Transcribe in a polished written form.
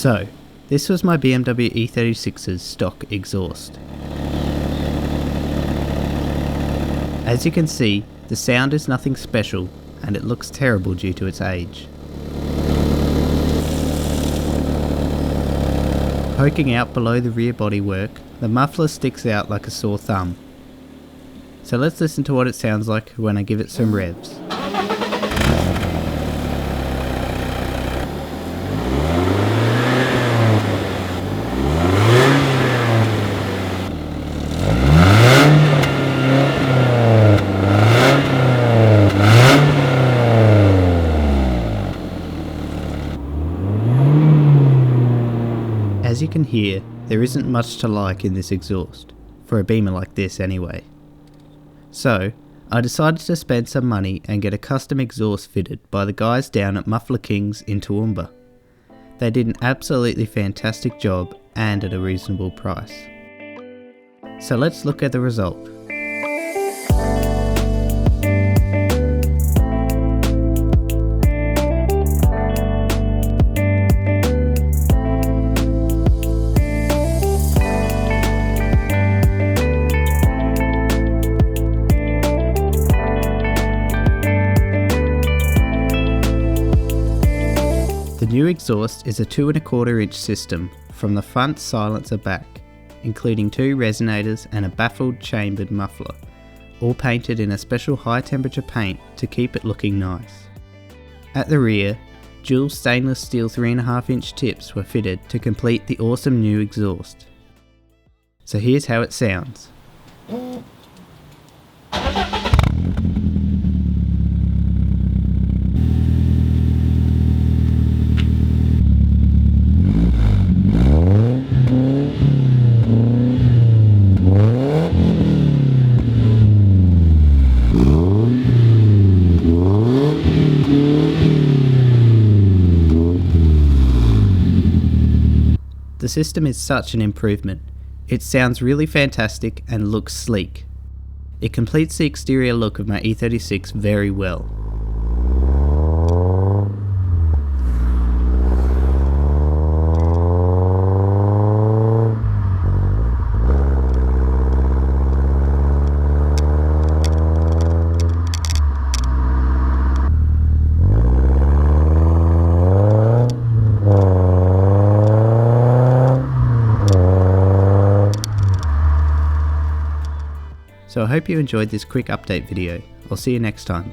So, this was my BMW E36's stock exhaust. As you can see, the sound is nothing special and it looks terrible due to its age. Poking out below the rear bodywork, the muffler sticks out like a sore thumb. So let's listen to what it sounds like when I give it some revs. As you can hear, there isn't much to like in this exhaust, for a Beamer like this anyway. So, I decided to spend some money and get a custom exhaust fitted by the guys down at Muffler Kings in Toowoomba. They did an absolutely fantastic job and at a reasonable price. So let's look at the result. The new exhaust is a 2¼ inch system from the front silencer back, including 2 resonators and a baffled chambered muffler, all painted in a special high temperature paint to keep it looking nice. At the rear, dual stainless steel 3½ inch tips were fitted to complete the awesome new exhaust. So here's how it sounds. The system is such an improvement. It sounds really fantastic and looks sleek. It completes the exterior look of my E36 very well. So I hope you enjoyed this quick update video. I'll see you next time.